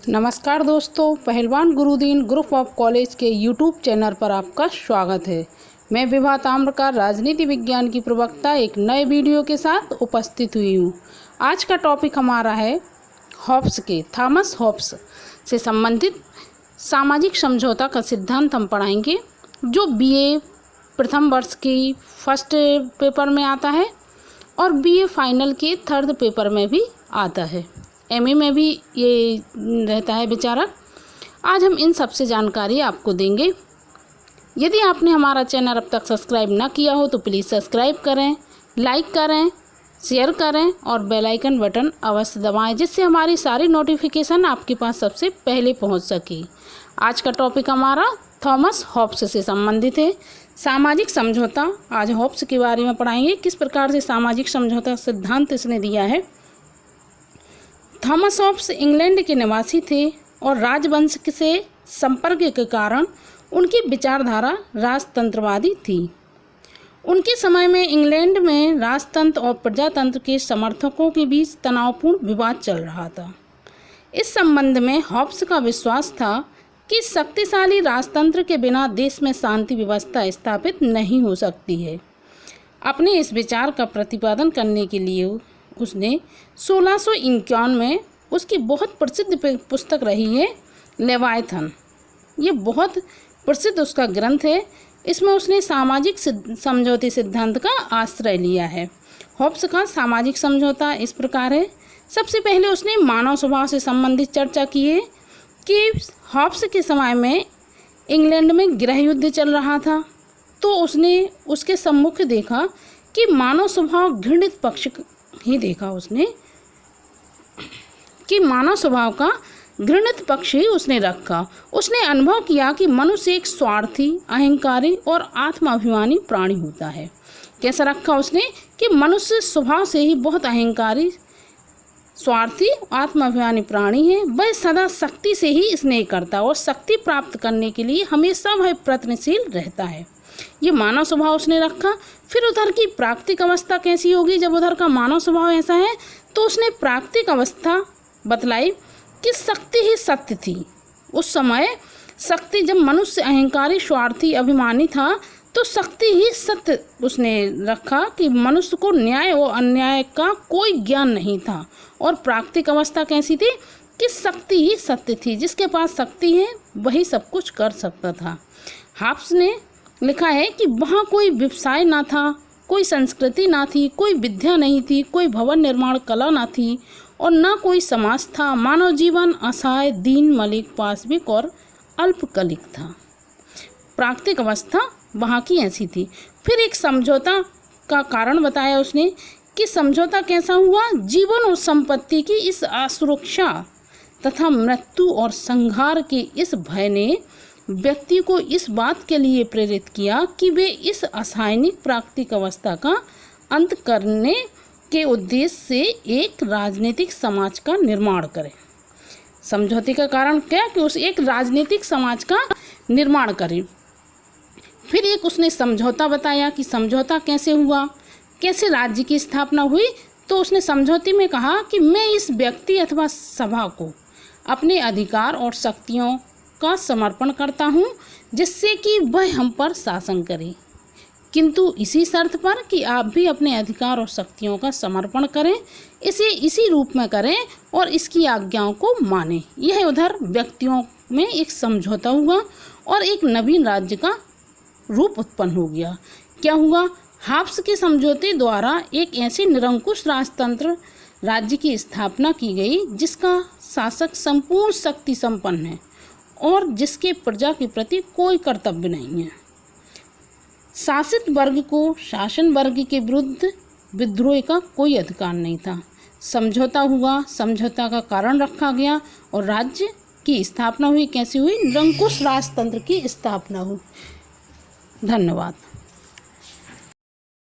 नमस्कार दोस्तों, पहलवान गुरुदीन ग्रुप ऑफ कॉलेज के यूट्यूब चैनल पर आपका स्वागत है। मैं विभा ताम्रकार राजनीति विज्ञान की प्रवक्ता एक नए वीडियो के साथ उपस्थित हुई हूँ। आज का टॉपिक हमारा है थॉमस हॉब्स से संबंधित सामाजिक समझौता का सिद्धांत हम पढ़ाएंगे, जो बीए प्रथम वर्ष की फर्स्ट पेपर में आता है और बीए फाइनल के थर्ड पेपर में भी आता है। एमए में भी ये रहता है विचारक। आज हम इन सब से जानकारी आपको देंगे। यदि आपने हमारा चैनल अब तक सब्सक्राइब ना किया हो तो प्लीज़ सब्सक्राइब करें, लाइक करें, शेयर करें और बेल आइकन बटन अवश्य दबाएं, जिससे हमारी सारी नोटिफिकेशन आपके पास सबसे पहले पहुंच सके। आज का टॉपिक हमारा थॉमस हॉब्स से संबंधित है, सामाजिक समझौता। आज हॉब्स के बारे में पढ़ाएंगे, किस प्रकार से सामाजिक समझौता सिद्धांत इसने दिया है। थॉमस हॉब्स इंग्लैंड के निवासी थे और राजवंश से संपर्क के कारण उनकी विचारधारा राजतंत्रवादी थी। उनके समय में इंग्लैंड में राजतंत्र और प्रजातंत्र के समर्थकों के बीच तनावपूर्ण विवाद चल रहा था। इस संबंध में हॉब्स का विश्वास था कि शक्तिशाली राजतंत्र के बिना देश में शांति व्यवस्था स्थापित नहीं हो सकती है। अपने इस विचार का प्रतिपादन करने के लिए उसने 1651 में उसकी बहुत प्रसिद्ध पुस्तक रही है लेवायथन। ये बहुत प्रसिद्ध उसका ग्रंथ है। इसमें उसने सामाजिक समझौते सिद्धांत का आश्रय लिया है। हॉब्स का सामाजिक समझौता इस प्रकार है। सबसे पहले उसने मानव स्वभाव से संबंधित चर्चा की है कि हॉब्स के समय में इंग्लैंड में गृह युद्ध चल रहा था, तो उसने उसके सम्मुख देखा कि मानव स्वभाव घृणित पक्ष ही देखा उसने कि मानव स्वभाव का घृणित पक्ष ही उसने रखा। उसने अनुभव किया कि मनुष्य एक स्वार्थी, अहंकारी और आत्माभिमानी प्राणी होता है। कैसा रखा उसने कि मनुष्य स्वभाव से ही बहुत अहंकारी, स्वार्थी, आत्माभिमानी प्राणी है। वह सदा शक्ति से ही स्नेह करता और शक्ति प्राप्त करने के लिए हमेशा वह प्रयत्नशील रहता है। ये मानव स्वभाव उसने रखा। फिर उधर की प्राकृतिक अवस्था कैसी होगी जब उधर का मानव स्वभाव ऐसा है, तो उसने प्राकृतिक अवस्था बतलाई कि शक्ति ही सत्य थी। उस समय शक्ति, जब मनुष्य अहंकारी, स्वार्थी, अभिमानी था, तो शक्ति ही सत्य उसने रखा कि मनुष्य को न्याय और अन्याय का कोई ज्ञान नहीं था। और प्राकृतिक अवस्था कैसी थी कि शक्ति ही सत्य थी। जिसके पास शक्ति है वही सब कुछ कर सकता था। हॉब्स ने लिखा है कि वहाँ कोई व्यवसाय ना था, कोई संस्कृति ना थी, कोई विद्या नहीं थी, कोई भवन निर्माण कला ना थी और ना कोई समाज था। मानव जीवन असहाय, दीन, मलिक, पाशविक और अल्पकलिक था। प्राकृतिक अवस्था वहाँ की ऐसी थी। फिर एक समझौता का कारण बताया उसने कि समझौता कैसा हुआ। जीवन और संपत्ति की इस असुरक्षा तथा मृत्यु और संहार के इस भय ने व्यक्ति को इस बात के लिए प्रेरित किया कि वे इस असहायनिक प्राकृतिक अवस्था का अंत करने के उद्देश्य से एक राजनीतिक समाज का निर्माण करें। समझौते का कारण क्या कि उस एक राजनीतिक समाज का निर्माण करें। फिर एक उसने समझौता बताया कि समझौता कैसे हुआ, कैसे राज्य की स्थापना हुई। तो उसने समझौते में कहा कि मैं इस व्यक्ति अथवा सभा को अपने अधिकार और शक्तियों का समर्पण करता हूँ, जिससे कि वह हम पर शासन करे, किंतु इसी शर्त पर कि आप भी अपने अधिकार और शक्तियों का समर्पण करें, इसे इसी रूप में करें और इसकी आज्ञाओं को मानें। यह उधर व्यक्तियों में एक समझौता हुआ और एक नवीन राज्य का रूप उत्पन्न हो गया। क्या हुआ? हॉब्स के समझौते द्वारा एक ऐसे निरंकुश राजतंत्र राज्य की स्थापना की गई जिसका शासक संपूर्ण शक्ति संपन्न है और जिसके प्रजा के प्रति कोई कर्तव्य नहीं है। शासित वर्ग को शासन वर्ग के विरुद्ध विद्रोह का कोई अधिकार नहीं था। समझौता हुआ, समझौता का कारण रखा गया और राज्य की स्थापना हुई। कैसी हुई? निरंकुश राजतंत्र की स्थापना हुई। धन्यवाद।